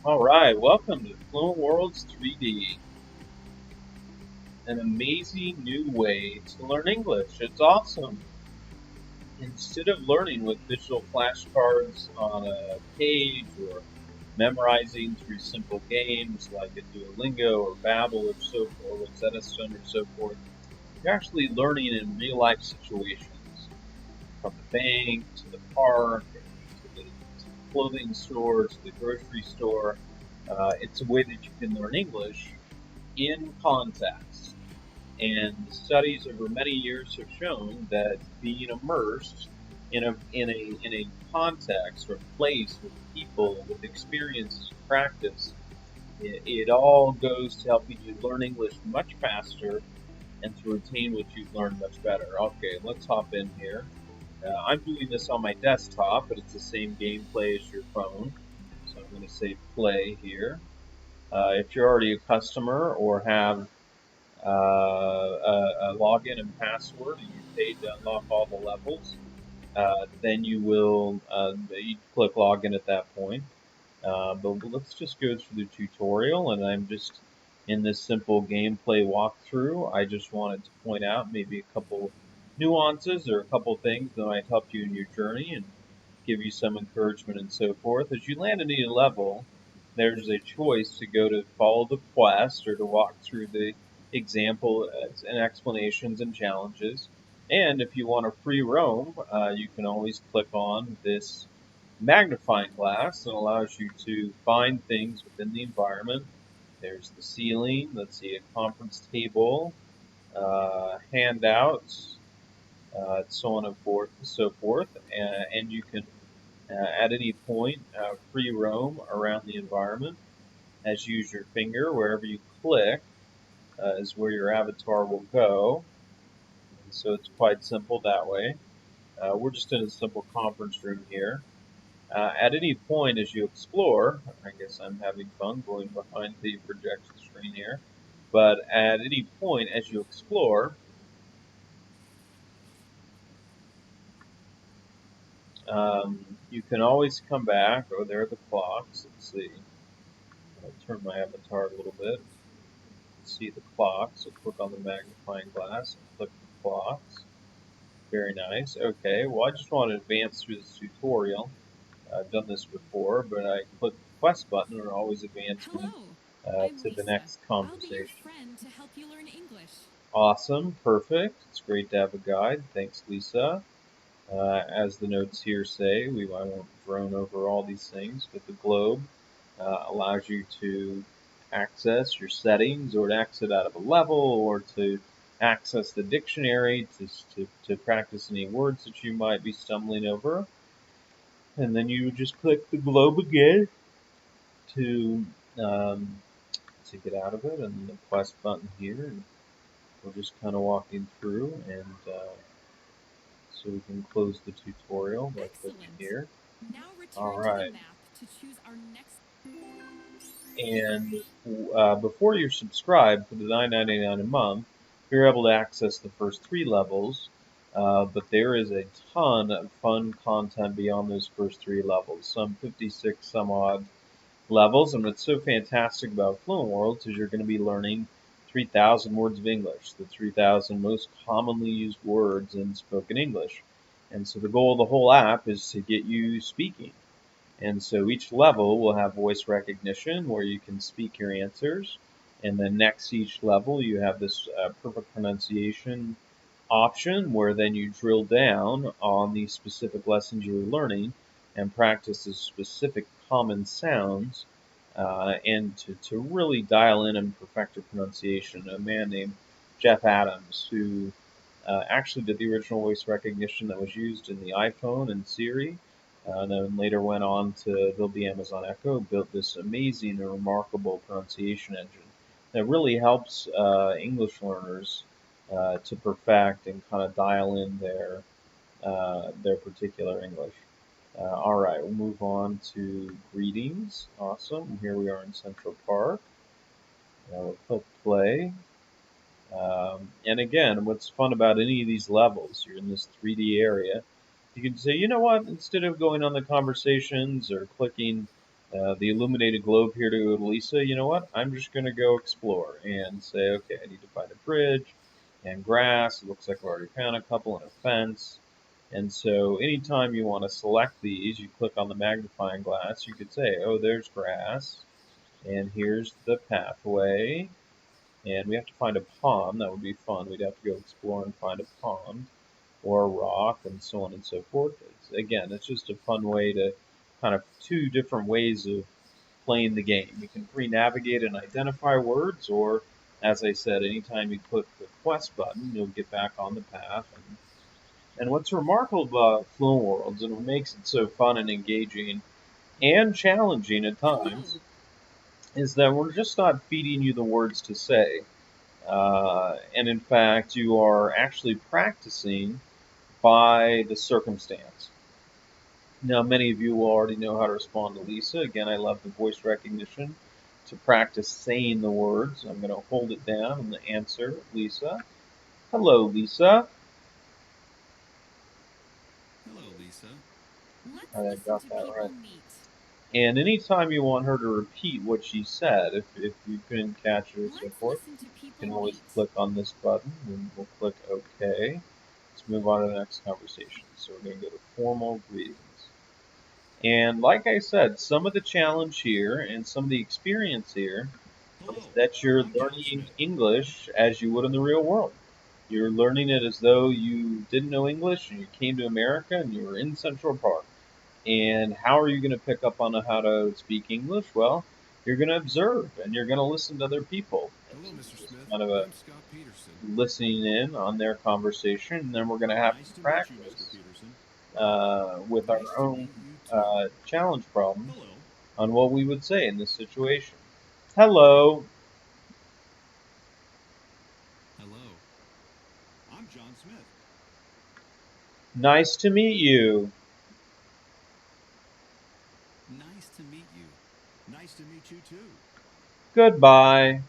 All right, welcome to FluentWorlds 3D, an amazing new way to learn English. It's awesome. Instead of learning with visual flashcards on a page or memorizing through simple games like a Duolingo or Babbel or so forth, Rosetta Stone or so forth, you're actually learning in real life situations, from the bank to the park to the clothing store to the grocery store. It's a way that you can learn English in context. And studies over many years have shown that being immersed in a context or place with people with experience and practice, it all goes to helping you learn English much faster and to retain what you've learned much better. Okay, let's hop in here. I'm doing this on my desktop, but it's the same gameplay as your phone. So I'm going to say play here. If you're already a customer or have a login and password, and you paid to unlock all the levels, then you click login at that point. But let's just go through the tutorial, and I'm just in this simple gameplay walkthrough. I just wanted to point out maybe a couple nuances or a couple things that might help you in your journey and give you some encouragement and so forth. As you land a new level, there's a choice to go to follow the quest or to walk through the example and explanations and challenges. And if you want a free roam, you can always click on this magnifying glass that allows you to find things within the environment. There's the ceiling, let's see, a conference table, handouts, so on and forth and so forth. And you can, at any point, free roam around the environment as you use your finger. Wherever you click is where your avatar will go. And so it's quite simple that way. We're just in a simple conference room here. At any point as you explore, I guess I'm having fun going behind the projection screen here, but at any point as you explore, you can always come back. Oh, there are the clocks. Let's see. I'll turn my avatar a little bit. See the clocks. So click on the magnifying glass and click the clocks. Very nice. Okay, well, I just want to advance through this tutorial. I've done this before, but I click the quest button and it always advances me Hello, I'm to the Lisa. next I'll be your conversation. friend to help you learn English. Awesome, perfect. It's great to have a guide. Thanks, Lisa. As the notes here say, I won't drone over all these things, but the globe allows you to access your settings or to exit out of a level or to access the dictionary to practice any words that you might be stumbling over. And then you just click the globe again to um, to get out of it, and the quest button here. And we're just kind of walking through, and so we can close the tutorial by clicking Excellent. here. Now All return to the right. map to choose our next. And before you're subscribed for the $9.99 a month, you're able to access the first three levels. But there is a ton of fun content beyond those first three levels, some 56 some odd levels. And what's so fantastic about Fluent Worlds is you're going to be learning 3,000 words of English, the 3,000 most commonly used words in spoken English. And so the goal of the whole app is to get you speaking. And so each level will have voice recognition where you can speak your answers. And then next each level, you have this perfect pronunciation option where then you drill down on the specific lessons you were learning and practice the specific common sounds and to really dial in and perfect your pronunciation. A man named Jeff Adams, who actually did the original voice recognition that was used in the iPhone and Siri, and then later went on to build the Amazon Echo, built this amazing and remarkable pronunciation engine that really helps English learners to perfect and kind of dial in their particular English. All right, we'll move on to greetings. Awesome. Here we are in Central Park. We'll click play. And again, what's fun about any of these levels, you're in this 3D area, you can say, you know what, instead of going on the conversations or clicking the illuminated globe here to Lisa. You know what? I'm just going to go explore and say, okay, I need to find a bridge and grass. It looks like I've already found a couple and a fence. And so anytime you want to select these, you click on the magnifying glass. You could say, oh, there's grass, and here's the pathway. And we have to find a pond. That would be fun. We'd have to go explore and find a pond or a rock and so on and so forth. It's just a fun way to kind of two different ways of playing the game. You can pre-navigate and identify words, or as I said, anytime you click the quest button, you'll get back on the path. And what's remarkable about FluentWorlds and what makes it so fun and engaging and challenging at times Hello. is that we're just not feeding you the words to say. And in fact, you are actually practicing by the circumstance. Now, many of you will already know how to respond to Lisa. Again, I love the voice recognition to practice saying the words. I'm going to hold it down and answer Lisa. Hello, Lisa. Hello, Lisa. Let's I listen got to that right. people meet. And anytime you want her to repeat what she said, if you couldn't catch her or so Let's forth, listen to you people can always meet. click on this button and we'll click OK. Let's move on to the next conversation. So we're going to go to formal greetings. And like I said, some of the challenge here and some of the experience here is Hello, that you're I'm John learning Smith. English as you would in the real world. You're learning it as though you didn't know English and you came to America and you were in Central Park. And how are you going to pick up on how to speak English? Well, you're going to observe and you're going to listen to other people. Hello, This Mr. is just Smith. kind of a I'm Scott Peterson. listening in on their conversation, and then we're going to have Nice to to meet you, Mr. practice Peterson. with our Nice to own meet you too. challenge problems Hello. on what we would say in this situation. Hello, Hello. I'm John Smith. nice to meet you. Nice to meet you. Nice to meet you too. Goodbye.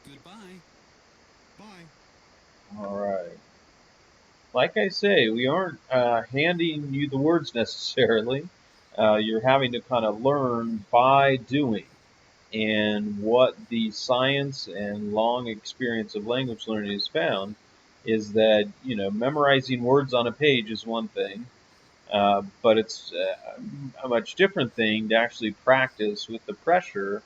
Goodbye. Bye. All right. Like I say, we aren't handing you the words necessarily. You're having to kind of learn by doing. And what the science and long experience of language learning has found is that, memorizing words on a page is one thing, but it's a much different thing to actually practice with the pressure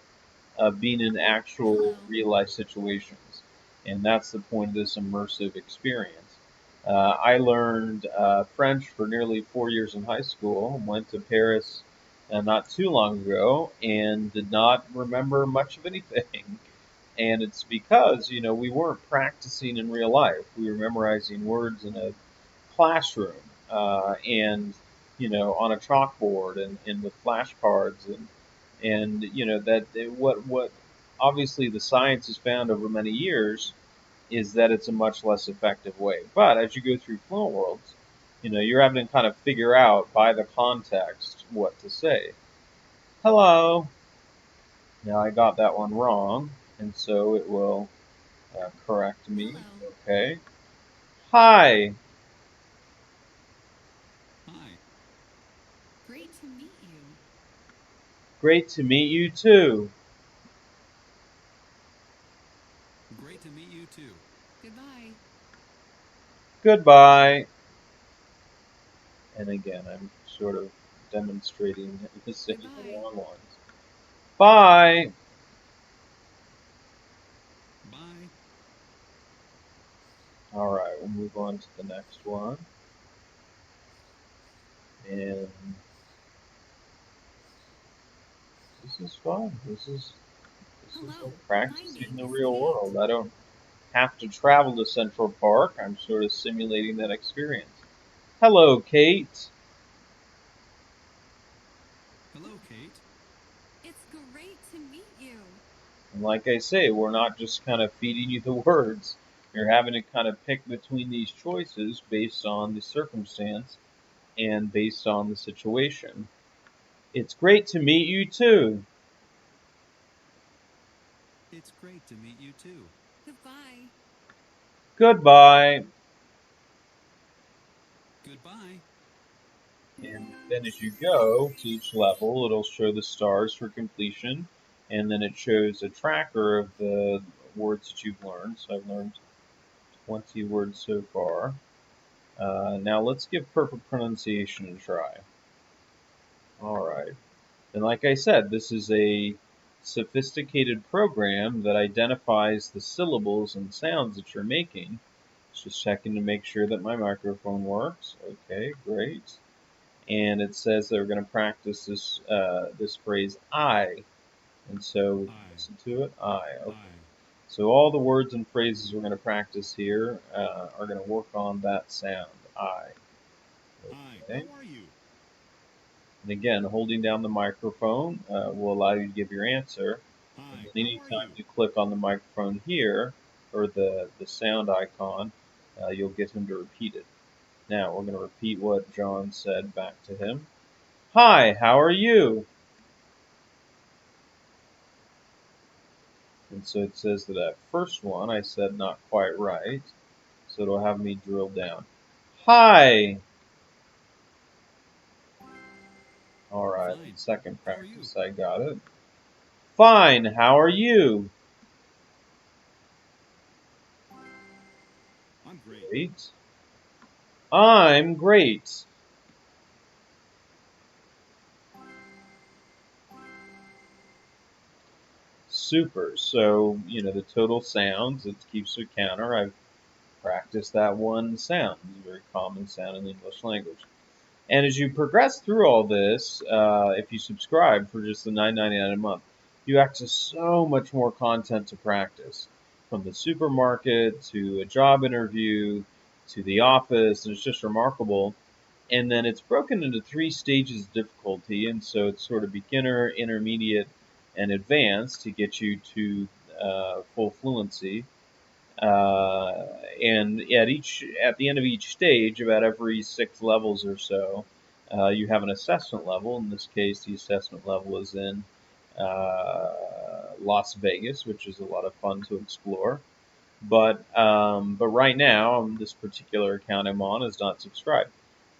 of being in actual Hello. real life situations. And that's the point of this immersive experience. I learned French for nearly 4 years in high school, went to Paris not too long ago, and did not remember much of anything. And it's because, we weren't practicing in real life. We were memorizing words in a classroom and, on a chalkboard and with flashcards and that what obviously the science has found over many years is that it's a much less effective way. But as you go through FluentWorlds, you're having to kind of figure out by the context what to say. Hello. Now I got that one wrong, and so it will correct me. Hello. Okay. Hi. Hi. Great to meet you. Great to meet you too. Great to meet you too. Goodbye. Goodbye. And again, I'm sort of demonstrating the saying the Goodbye. wrong ones. Bye. Bye. All right, we'll move on to the next one. And this is fun. This is Hello. like My practicing name the is real Kate. world. I don't have to travel to Central Park. I'm sort of simulating that experience. Hello, Kate. Hello, Kate. It's great to meet you. And like I say, we're not just kind of feeding you the words. You're having to kind of pick between these choices based on the circumstance and based on the situation. It's great to meet you too. It's great to meet you too. Goodbye. Goodbye. Goodbye. And Then as you go to each level, it'll show the stars for completion, and then it shows a tracker of the words that you've learned. So I've learned 20 words so far. Now let's give perfect pronunciation a try. All right. And like I said, this is a sophisticated program that identifies the syllables and sounds that you're making. It's just checking to make sure that my microphone works. Okay, great. And it says that we're going to practice this phrase "I," and so I, listen to it. I. Okay. I, So all the words and phrases we're going to practice here are going to work on that sound. I. I. Okay. How are you? And again, holding down the microphone will allow you to give your answer. And Hi, then how are anytime you? you click on the microphone here, or the sound icon, you'll get him to repeat it. Now we're going to repeat what John said back to him. Hi, how are you? And so it says that first one I said not quite right, so it'll have me drill down. Hi! Alright, Fine. second How are you? practice I got it. Fine, how are you? I'm great. Great. I'm great. Super. So, the total sounds, it keeps a counter. I've practiced that one sound. It's a very common sound in the English language. And as you progress through all this, if you subscribe for just the $9.99 a month, you access so much more content to practice, from the supermarket to a job interview to the office, and it's just remarkable. And then it's broken into three stages of difficulty, and so it's sort of beginner, intermediate, and advanced to get you to full fluency. And at the end of each stage, about every 6 levels or so, you have an assessment level. In this case, the assessment level is in Las Vegas, which is a lot of fun to explore. But right now, this particular account I'm on is not subscribed.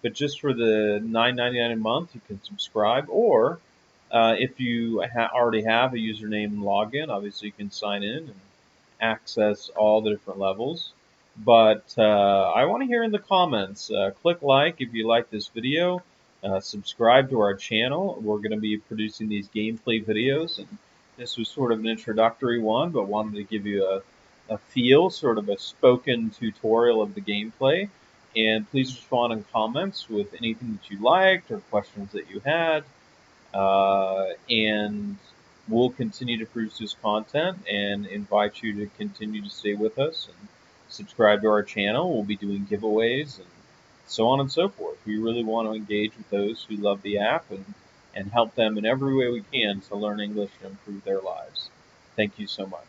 But just for the $9.99 a month, you can subscribe. Or if you already have a username and login, obviously you can sign in and access all the different levels. But I want to hear in the comments. Click like if you like this video. Subscribe to our channel. We're going to be producing these gameplay videos, and this was sort of an introductory one, but wanted to give you a feel, sort of a spoken tutorial of the gameplay. And please respond in comments with anything that you liked or questions that you had. And we'll continue to produce this content and invite you to continue to stay with us and subscribe to our channel. We'll be doing giveaways and so on and so forth. We really want to engage with those who love the app and help them in every way we can to learn English and improve their lives. Thank you so much.